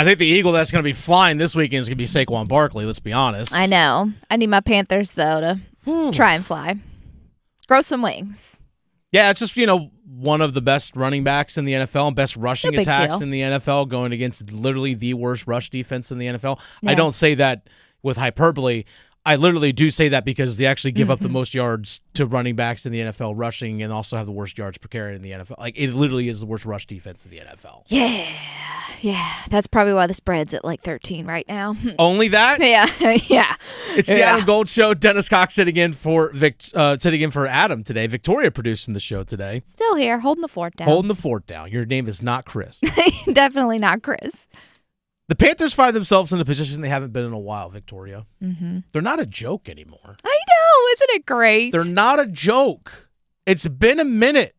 I think the Eagle that's going to be flying this weekend is going to be Saquon Barkley, let's be honest. I know. I need my Panthers, though, to try and fly. Grow some wings. Yeah, it's just, one of the best running backs in the NFL and best rushing attacks in the NFL going against literally the worst rush defense in the NFL. Yeah. I don't say that with hyperbole. I literally do say that because they actually give up the most yards to running backs in the NFL rushing and also have the worst yards per carry in the NFL. Like, it literally is the worst rush defense in the NFL. Yeah. That's probably why the spread's at like 13 right now. Only that? Yeah. It's the Adam Gold Show. Dennis Cox sitting in for Adam today. Victoria producing the show today. Still here, holding the fort down. Your name is not Chris. Definitely not Chris. The Panthers find themselves in a position they haven't been in a while, Victoria. Mm-hmm. They're not a joke anymore. I know. Isn't it great? They're not a joke. It's been a minute.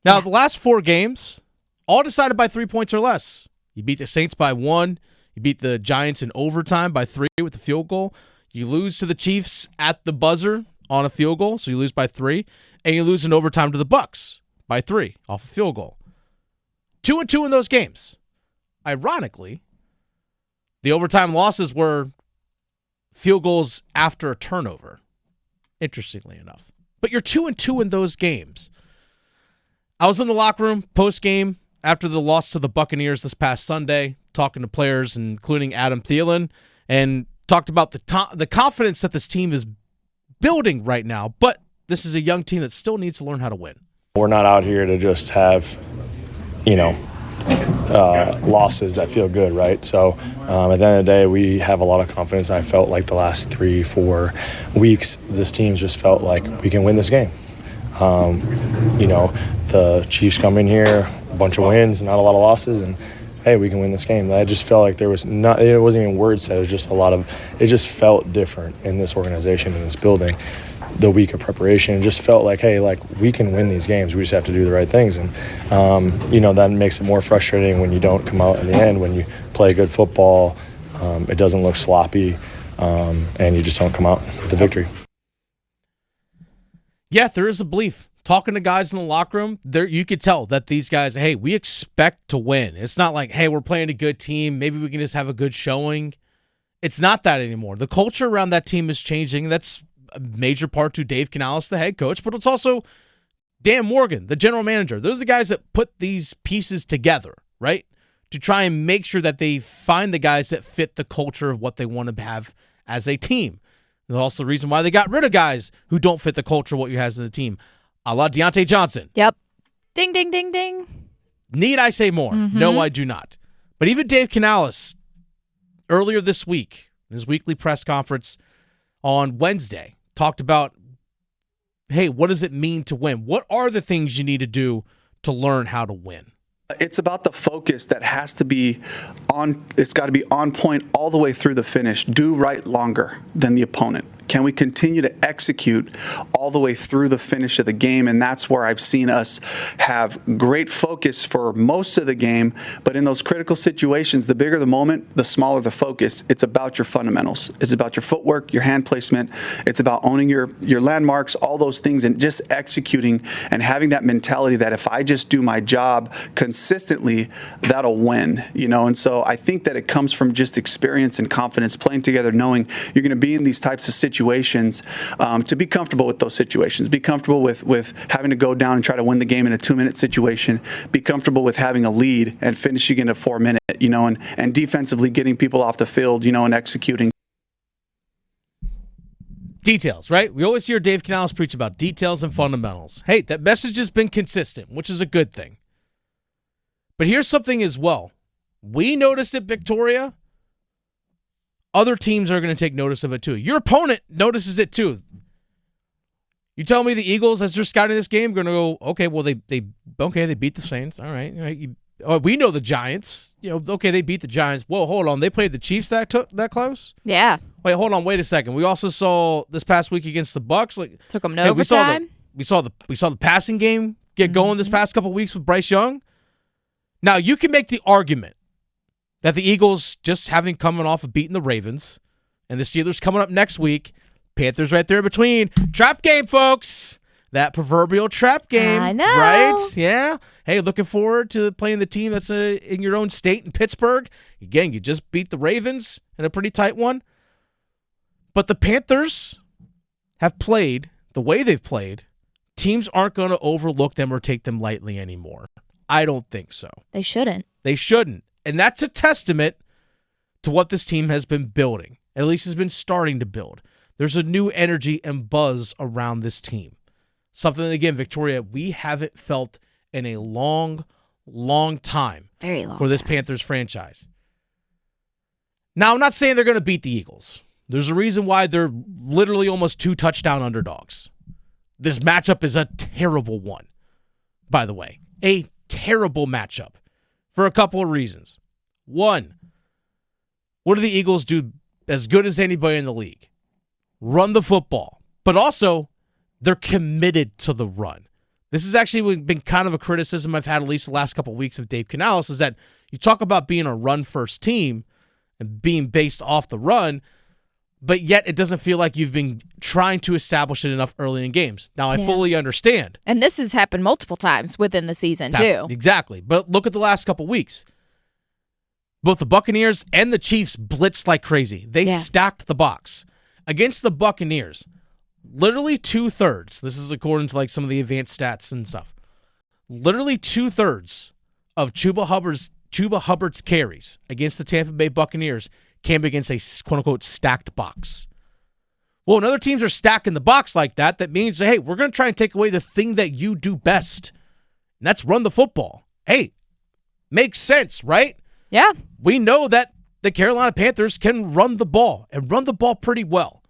Now, the last 4 games, all decided by 3 points or less. You beat the Saints by 1. You beat the Giants in overtime by 3 with the field goal. You lose to the Chiefs at the buzzer on a field goal, so you lose by 3. And you lose in overtime to the Bucs by 3 off a field goal. 2-2 in those games. Ironically, the overtime losses were field goals after a turnover, interestingly enough. But you're 2-2 in those games. I was in the locker room post-game after the loss to the Buccaneers this past Sunday, talking to players, including Adam Thielen, and talked about the confidence that this team is building right now. But this is a young team that still needs to learn how to win. We're not out here to just have, losses that feel good, right? So at the end of the day, we have a lot of confidence. I felt like the last 3-4 weeks, this team's just felt like we can win this game. The Chiefs come in here, a bunch of wins, not a lot of losses, and hey, we can win this game. I just felt like it wasn't even word said, it was just it just felt different in this organization, in this building. The week of preparation, it just felt like, hey, we can win these games. We just have to do the right things. And, that makes it more frustrating when you don't come out in the end, when you play good football, it doesn't look sloppy, and you just don't come out with the victory. Yeah, there is a belief. Talking to guys in the locker room, you could tell that these guys, hey, we expect to win. It's not like, hey, we're playing a good team. Maybe we can just have a good showing. It's not that anymore. The culture around that team is changing. That's a major part to Dave Canales, the head coach, but it's also Dan Morgan, the general manager. They're the guys that put these pieces together, right? To try and make sure that they find the guys that fit the culture of what they want to have as a team. That's also the reason why they got rid of guys who don't fit the culture of what you have as a team. A la Deontay Johnson. Yep. Ding, ding, ding, ding. Need I say more? Mm-hmm. No, I do not. But even Dave Canales, earlier this week, in his weekly press conference on Wednesday, talked about, hey, what does it mean to win? What are the things you need to do to learn how to win? It's about the focus that has to be on. It's got to be on point all the way through the finish. Do right longer than the opponent. Can we continue to execute all the way through the finish of the game? And that's where I've seen us have great focus for most of the game. But in those critical situations, the bigger the moment, the smaller the focus. It's about your fundamentals. It's about your footwork, your hand placement. It's about owning your landmarks, all those things, and just executing and having that mentality that if I just do my job consistently, that'll win. And so I think that it comes from just experience and confidence, playing together, knowing you're going to be in these types of situations, to be comfortable with those situations, be comfortable with having to go down and try to win the game in a 2-minute situation, be comfortable with having a lead and finishing in a 4-minute, and defensively getting people off the field, and executing. Details, right? We always hear Dave Canales preach about details and fundamentals. Hey, that message has been consistent, which is a good thing. But here's something as well. We noticed it, Victoria. Other teams are going to take notice of it too. Your opponent notices it too. You tell me the Eagles, as they're scouting this game, are going to go, okay, well, they beat the Saints. All right. We know the Giants. Okay, they beat the Giants. Whoa, hold on. They played the Chiefs that close? Yeah. Wait a second. We also saw this past week against the Bucs. Took them to overtime. We saw the passing game get going this past couple weeks with Bryce Young. Now, you can make the argument that the Eagles, just having coming off of beating the Ravens, and the Steelers coming up next week, Panthers right there in between. Trap game, folks. that proverbial trap game. I know. Right? Yeah. Hey, looking forward to playing the team that's in your own state in Pittsburgh. Again, you just beat the Ravens in a pretty tight one. But the Panthers have played the way they've played. Teams aren't going to overlook them or take them lightly anymore. I don't think so. They shouldn't. They shouldn't. And that's a testament to what this team has been building, at least has been starting to build. There's a new energy and buzz around this team. Something, again, Victoria, we haven't felt in a long, long time. Very long for this time. Panthers franchise. Now, I'm not saying they're going to beat the Eagles. There's a reason why they're literally almost 2 touchdown underdogs. This matchup is a terrible one, by the way. A terrible matchup for a couple of reasons. One, what do the Eagles do as good as anybody in the league? Run the football. But also, they're committed to the run. This has actually been kind of a criticism I've had at least the last couple of weeks of Dave Canales, is that you talk about being a run-first team and being based off the run, but yet it doesn't feel like you've been trying to establish it enough early in games. Now, I fully understand. And this has happened multiple times within the season, too. Exactly. But look at the last couple weeks. Both the Buccaneers and the Chiefs blitzed like crazy. They stacked the box. Against the Buccaneers, literally 2/3, this is according to like some of the advanced stats and stuff, literally 2/3 of Chuba Hubbard's carries against the Tampa Bay Buccaneers came against a quote-unquote stacked box. Well, when other teams are stacking the box like that, that means, hey, we're going to try and take away the thing that you do best, and that's run the football. Hey, makes sense, right? Yeah. We know that the Carolina Panthers can run the ball and run the ball pretty well.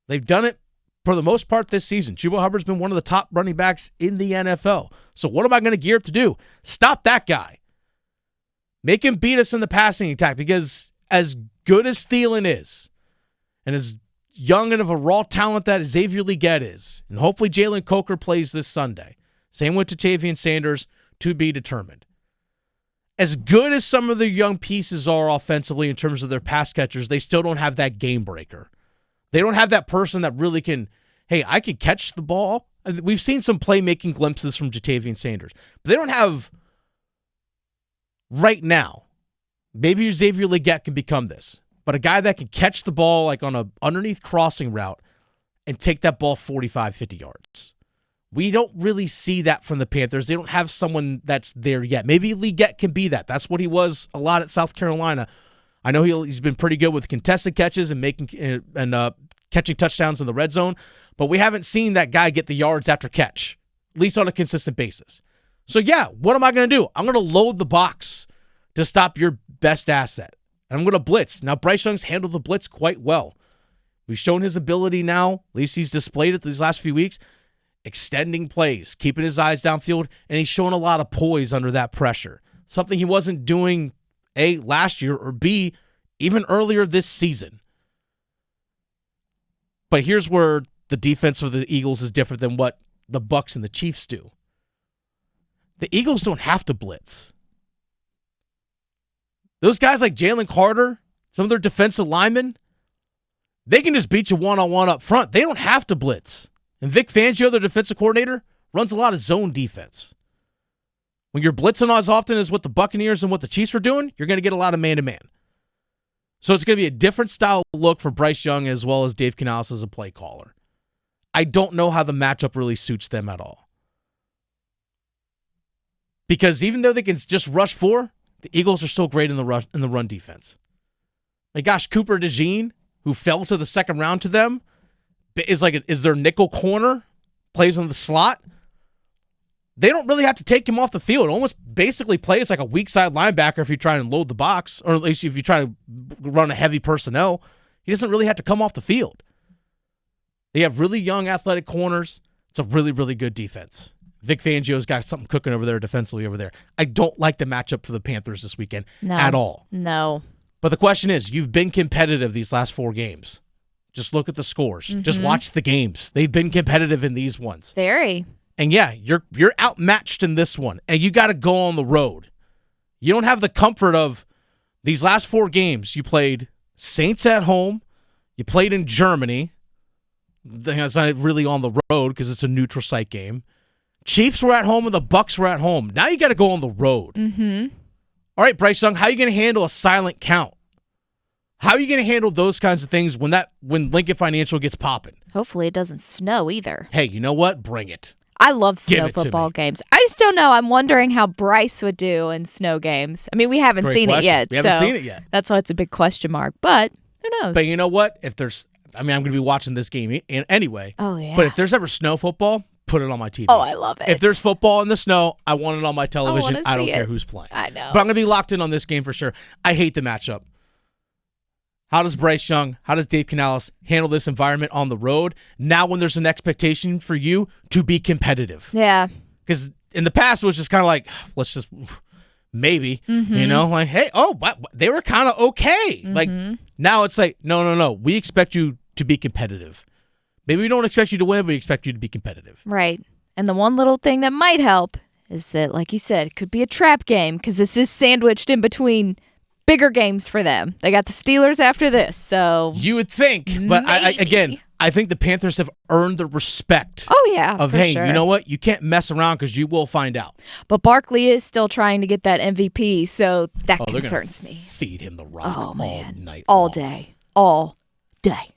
They've done it for the most part this season. Chuba Hubbard's been one of the top running backs in the NFL. So what am I going to gear up to do? Stop that guy. Make him beat us in the passing attack, because as good as Thielen is, and as young and of a raw talent that Xavier Legette is, and hopefully Jalen Coker plays this Sunday. Same with Jadeveon Sanders, to be determined. As good as some of their young pieces are offensively in terms of their pass catchers, they still don't have that game breaker. They don't have that person that really can, hey, I can catch the ball. We've seen some playmaking glimpses from Jadeveon Sanders, but they don't have right now. Maybe Xavier Legette can become this, but a guy that can catch the ball like on a underneath crossing route and take that ball 45, 50 yards. We don't really see that from the Panthers. They don't have someone that's there yet. Maybe Legette can be that. That's what he was a lot at South Carolina. I know he's been pretty good with contested catches and catching touchdowns in the red zone, but we haven't seen that guy get the yards after catch, at least on a consistent basis. So yeah, what am I going to do? I'm going to load the box to stop your best asset. And I'm going to blitz. Now, Bryce Young's handled the blitz quite well. We've shown his ability now, at least he's displayed it these last few weeks, extending plays, keeping his eyes downfield, and he's shown a lot of poise under that pressure. Something he wasn't doing, A, last year, or B, even earlier this season. But here's where the defense of the Eagles is different than what the Bucs and the Chiefs do. The Eagles don't have to blitz. Those guys like Jalen Carter, some of their defensive linemen, they can just beat you one-on-one up front. They don't have to blitz. And Vic Fangio, their defensive coordinator, runs a lot of zone defense. When you're blitzing as often as what the Buccaneers and what the Chiefs are doing, you're going to get a lot of man-to-man. So it's going to be a different style look for Bryce Young as well as Dave Canales as a play caller. I don't know how the matchup really suits them at all. Because even though they can just rush 4, the Eagles are still great in the run defense. My gosh, Cooper DeJean, who fell to the second round to them, is their nickel corner, plays in the slot. They don't really have to take him off the field. Almost basically plays like a weak side linebacker if you try and load the box, or at least if you try to run a heavy personnel. He doesn't really have to come off the field. They have really young athletic corners. It's a really, really good defense. Vic Fangio's got something cooking over there defensively over there. I don't like the matchup for the Panthers this weekend at all. No. But the question is, you've been competitive these last 4 games. Just look at the scores. Mm-hmm. Just watch the games. They've been competitive in these ones. Very. And yeah, you're outmatched in this one, and you got to go on the road. You don't have the comfort of these last 4 games. You played Saints at home. You played in Germany. It's not really on the road because it's a neutral site game. Chiefs were at home and the Bucs were at home. Now you got to go on the road. Mm-hmm. All right, Bryce Young, how are you going to handle a silent count? How are you going to handle those kinds of things when Lincoln Financial gets popping? Hopefully it doesn't snow either. Hey, you know what? Bring it. I love snow Give it to football me. games. I just don't know. I'm wondering how Bryce would do in snow games. I mean, we haven't Great seen question. it yet. We haven't so seen it yet. That's why it's a big question mark. But who knows? But you know what? I'm going to be watching this game anyway. Oh, yeah. But if there's ever snow football, put it on my TV. Oh, I love it. If there's football in the snow, I want it on my television. wanna I don't see care it. who's playing. I know. But I'm going to be locked in on this game for sure. I hate the matchup. How does Bryce Young, how does Dave Canales handle this environment on the road now when there's an expectation for you to be competitive? Yeah. Because in the past, it was just kind of like, let's just maybe, like, hey, they were kind of okay. Like, now it's like, no. We expect you to be competitive. Maybe we don't expect you to win, but we expect you to be competitive. Right. And the one little thing that might help is that, like you said, it could be a trap game because this is sandwiched in between bigger games for them. They got the Steelers after this, so You would think, but I think the Panthers have earned the respect. Oh, yeah, Of, for hey, sure. you know what? You can't mess around because you will find out. But Barkley is still trying to get that MVP, so that They're gonna concerns me. Feed him the rock Oh, all man. night All long. day. All day.